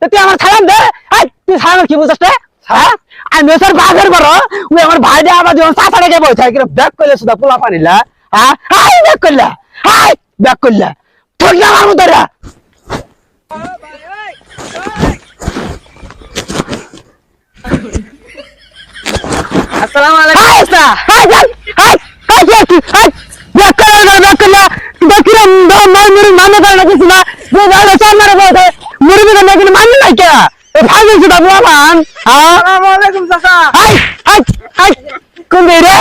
তুই আমার সালাম দে। তুই সালাম কি বুঝাস রে? হ্যাঁ আমি স্যার বাঘের বড় ওই আমার ভাই দে আবার যখন চাচা রেখে বসে থাকে ব্যাক করলে সুদা পোলা পানিলা। হ্যাঁ হাই ব্যাক করলা, হাই ব্যাক করলা ঠিক না আমার মতরা। আসসালামু আলাইকুম। Hi sir high high high high high back করলা ব্যাক করলা দেখিলাম মুরুবি মানে করে কিছু না যে যারা সামনে বসে মুরুবি না কিন্তু মানে নাই কে এ ভাই সুদা পোলা পান। হ্যাঁ আসসালামু আলাইকুম চাচা। হাই হাই হাই কোন রে?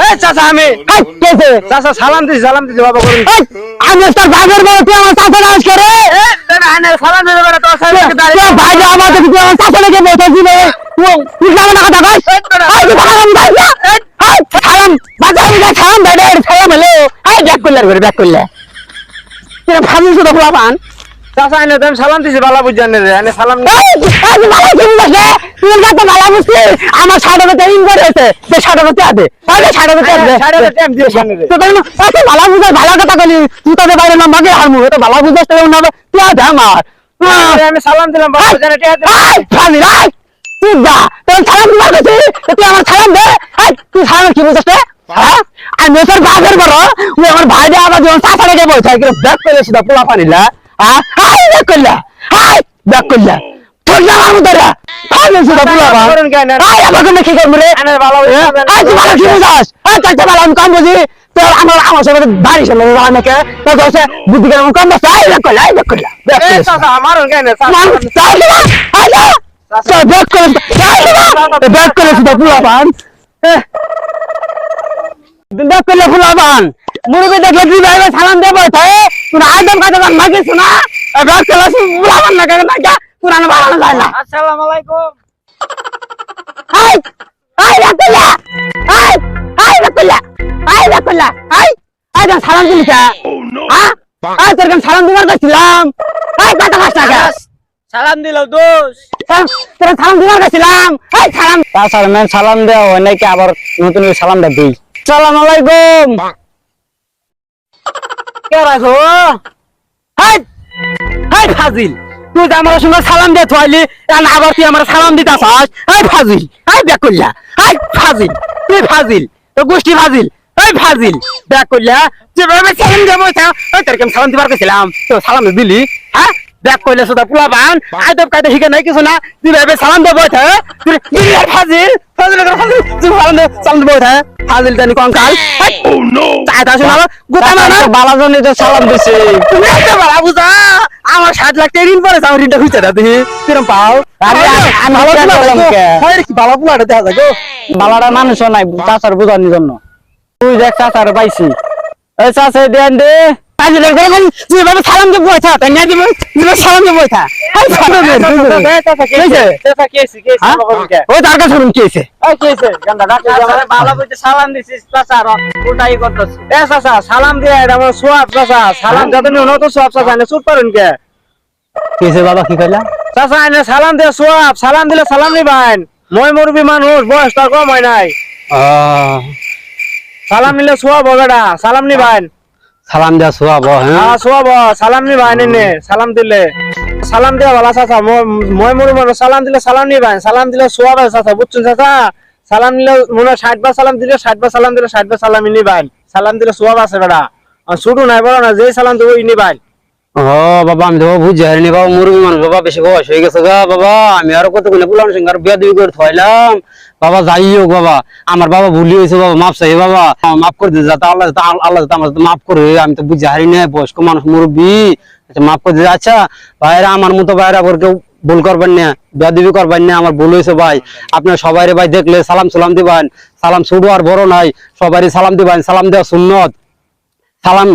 এই চাচা আমি হাই কেসে চাচা সালাম দিছি বাবা করুন। আমি তোর বাঘের বড় তুই আমার চাচা নাচ করে সালাম দিতে পারে তোর সাথে তুই ভাই আমার তুই আমার চাচা লেগে বসে দিলে তুই না না কথা কই সালাম ভাই সালাম বাজারে যা সালাম দাদা সালাম হলো এই ব্যাক করলে করে ব্যাক করলে তুই ভাবছিস তো বলা পান চাচা আইনে তুমি সালাম দিছি বালা বুঝান রে আইনে সালাম এই ভালো কি বলছিস তুই যত ভালো বুঝছিস আমার সাড়ে টাইম করেছে সে সাড়ে আছে তাহলে সাড়ে টাইম দিয়ে সামনে রে তো তাই না এত ভালো বুঝাস ভালো কথা কইলি তুই তাদের বাইরে নাম্বারে আর মুহে তো ভালো বুঝাস তো না তুই আজ আমার আমি সালাম দিলাম বাবা জানে ফানি রাই তুই যা তোর সালাম দিবার কাছে তুই আমার সালাম দে তুই সালাম কি বুঝাস রে হ্যাঁ আমি স্যার বাঘের বড় ওই আমার ভাই দে আবার যখন চাচা রেখে বসে থাকে ব্যাক করে সুদা পোলা পানিলা। হ্যাঁ হাই ব্যাক করলা, হাই ব্যাক করলা ঠিক না আমার মতরা ফানি সুদা পোলা পান করুন কেন আই আমাকে কি করব রে আনে ভালো আই তুই ভালো কি বুঝাস চাচা ভালো আমি কাম বুঝি তো আমার সাথে দাঁড়িয়ে চলে আমাকে তো দোষে বুদ্ধি করে কম বসে আই ব্যাক করলা এই চাচা আমারও কেন ব্যাক করে সুদা পোলা পান ব্যাক করলে পোলা পান মুরুবি দেখলে তুই ভাই সালাম দেবো তুই আদম কাটা মাগিস না ব্যাক করলে পোলা পান না কেন না পুরানো বাড়ানো যায় না। আসসালামু আলাইকুম। হাই হাই ব্যাক করলা, হাই হাই ব্যাক করলা, হাই ব্যাক করলা, হাই হাই না সালাম দিলি হ্যাঁ হাই তোর কাছে সালাম দিবার গেছিলাম হাই কত কষ্ট টাকা সালাম দিলাম দোষ তোর সালাম দিবার গেছিলাম হাই সালাম তাছাড়া ম্যাম সালাম দেওয়া হয় নাকি আবার নতুন সালাম দেই। আসসালামু আলাইকুম কে রাখো হাই হাই ফাজিল তুই যে আমার সঙ্গে সালাম দিয়ে থাইলি আবার তুই আমার সালাম দিতাছস হাই ফাজিল হাই ব্যাক করলা হাই ফাজিল তুই ফাজিল তো গোষ্ঠী ফাজিল এই ফাজিল ব্যাক করলা যেভাবে সালাম দেবো ওই তোর কেমন সালাম দিবার গেছিলাম তো সালাম দিলি হ্যাঁ ব্যাক করলে সুদা পোলা পান আদব কায়দা শিখে নাই কিছু না যেভাবে সালাম দেবো তুই ফাজিল ফাজিল ফাজিল তুই সালাম দেবো ফাজিল জানি কঙ্কাল চাইতা শোনা গোটা না বালাজনে তো সালাম দিছে তুমি একটা বালা বুঝা আমার 7 লাখ টাকা ঋণ পড়েছে আমার ঋণটা খুঁজে না দেখি কিরম পাও আমি ভালো কি করলাম কে? কি বালা পুলাটা দেখা যায় গো বালাটা মানুষ নাই চাচার বুঝানোর জন্য তুই দেখ চাচার পাইছি এই চাচা দেন দে কাজে লাগে কোন যেভাবে সালাম দিয়ে বইতা তাই না দিবে সালাম দিয়ে বইতা হাই সালাম দিয়ে চাচা কেছি ওই তার কাছে শুনুন কি হইছে এই কেছে গান্ডা ডাকে আমারে ভালো কইতে সালাম দিছিস চাচা উল্টাই করতেছ এ চাচা সালাম দিয়ে এটা আমার সোয়াব চাচা সালাম যতনি হনো তো সোয়াব চাচা না চুপ করেন কে কিছে বাবা কি কইলা চাচা এনে সালাম দিয়ে সোয়াব সালাম দিলে সালাম নিবেন মই মুরবি মানুষ বয়স তার কম হয় নাই সালাম নিলে সোয়াব বেটা সালাম নিবেন সালাম দেয়া সোয়াব হ্যাঁ সোয়াব সালাম নিবেন এনে সালাম দিলে সালাম দিয়া ভালো চাচা মই মুরবি মানুষ সালাম দিলে সালাম নিবেন সালাম দিলে সোয়াব চাচা বুঝছেন চাচা সালাম নিলে মনে 60 বার সালাম দিলে 60 বার সালাম দিলে 60 বার সালাম নিবেন সালাম দিলে সোয়াব আছে বেটা শুরু নাই বড় না যেই সালাম দেবো নিবেন ও বাবা আমি তো বুঝি হারিনি বাবা মুরবি মানুষ বাবা বেশি বয়স হয়ে গেছে গা বাবা আমি আরো কত গুলো পুলান সঙ্গে আর বিয়া দিবি করে থাইলাম বাবা যাই হোক বাবা আমার বাবা ভুলি হয়েছে বাবা মাফ চাই বাবা মাফ করে দিতে যাতে আল্লাহ আল্লাহ আমার মাফ করে আমি তো বুঝি হারি না বয়স্ক মানুষ মুরব্বী মাফ করে দিতে আচ্ছা ভাইরা আমার মতো ভাইরা আবার কেউ ভুল করবেন না বিয়া দিবি করবেন না আমার ভুল হয়েছে ভাই আপনার সবাই ভাই দেখলে সালাম সালাম দিবেন সালাম ছোট আর বড় নাই সবারই সালাম দিবেন সালাম দেওয়া সুন্নত সালাম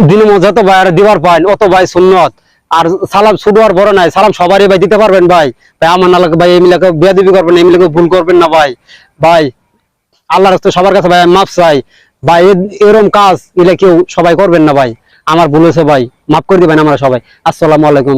দিন যত ভাই আর দিবার পাইন অত ভাই সুন্নত আর সালাম ছোট আর বড় নাই সালাম সবারই ভাই দিতে পারবেন ভাই ভাই আমার না লাগে ভাই এই মিলাকে বিয়া দিবি করবেন এই মিলাকে ভুল করবেন না ভাই ভাই আল্লাহর রাস্তায় সবার কাছে ভাই মাফ চাই ভাই এরকম কাজ এলে কেউ সবাই করবেন না ভাই আমার ভুল হয়েছে ভাই মাফ করে দিবেন আমরা সবাই আসসালামু আলাইকুম।